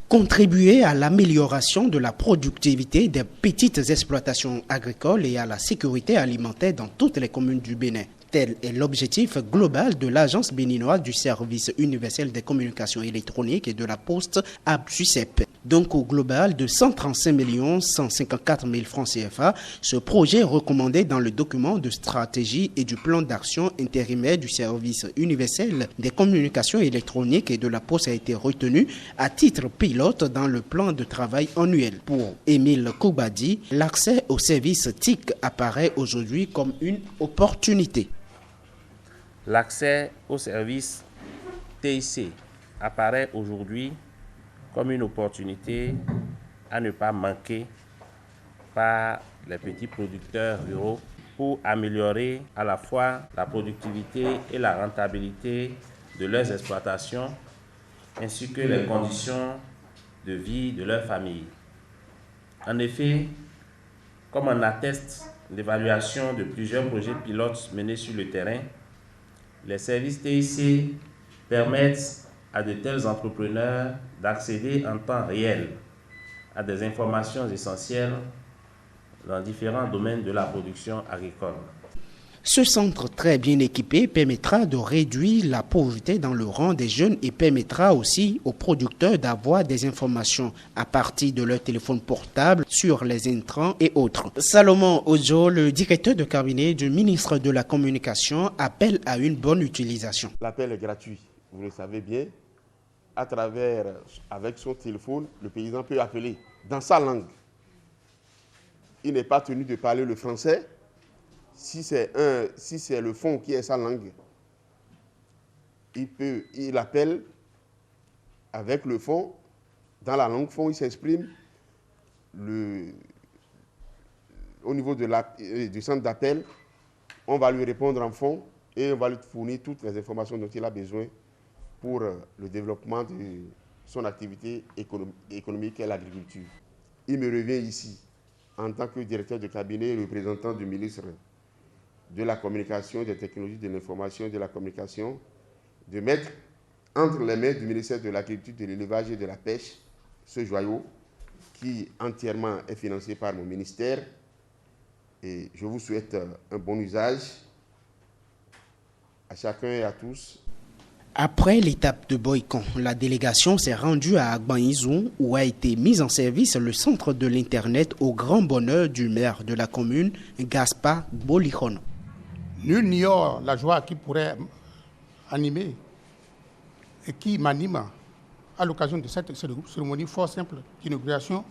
Contribuer à l'amélioration de la productivité des petites exploitations agricoles et à la sécurité alimentaire dans toutes les communes du Bénin. Tel est l'objectif global de l'Agence béninoise du service universel des communications électroniques et de la poste ABSUCEP. Donc au global de 135 154 000 francs CFA, ce projet recommandé dans le document de stratégie et du plan d'action intérimaire du service universel des communications électroniques et de la poste a été retenu à titre pilote dans le plan de travail annuel. Pour Émile Koubadi, l'accès au service TIC apparaît aujourd'hui comme une opportunité. L'accès au service TIC apparaît aujourd'hui comme une opportunité à ne pas manquer par les petits producteurs ruraux pour améliorer à la fois la productivité et la rentabilité de leurs exploitations ainsi que les conditions de vie de leurs familles. En effet, comme en atteste l'évaluation de plusieurs projets pilotes menés sur le terrain, les services TIC permettent à de tels entrepreneurs d'accéder en temps réel à des informations essentielles dans différents domaines de la production agricole. Ce centre très bien équipé permettra de réduire la pauvreté dans le rang des jeunes et permettra aussi aux producteurs d'avoir des informations à partir de leur téléphone portable sur les intrants et autres. Salomon Ojo, le directeur de cabinet du ministre de la Communication, appelle à une bonne utilisation. L'appel est gratuit, vous le savez bien. Avec son téléphone, le paysan peut appeler dans sa langue. Il n'est pas tenu de parler le français. Si c'est le fond qui est sa langue, il appelle avec le fond. Dans la langue fond, il s'exprime. Au niveau du centre d'appel, on va lui répondre en fond et on va lui fournir toutes les informations dont il a besoin pour le développement de son activité économique et l'agriculture. Il me revient ici, en tant que directeur de cabinet et représentant du ministre de la Communication, des technologies de l'information et de la communication, de mettre entre les mains du ministère de l'Agriculture, de l'Élevage et de la Pêche ce joyau qui entièrement est financé par mon ministère. Et je vous souhaite un bon usage à chacun et à tous. Après l'étape de Boycon, la délégation s'est rendue à Agbanizou où a été mis en service le centre de l'Internet au grand bonheur du maire de la commune, Gaspard Bolichono. Nul n'ignore la joie qui pourrait animer et qui m'anime à l'occasion de cette cérémonie fort simple d'inauguration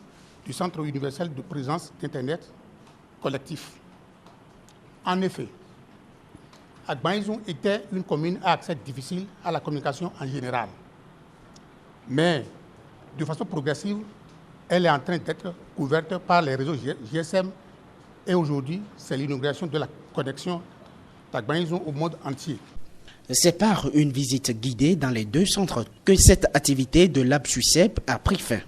du Centre universel de présence d'Internet collectif. En effet, Agbanizou était une commune à accès difficile à la communication en général. Mais de façon progressive, elle est en train d'être couverte par les réseaux GSM et aujourd'hui, c'est l'inauguration de la connexion d'Agbanizou au monde entier. C'est par une visite guidée dans les deux centres que cette activité de l'ABSUCEP a pris fin.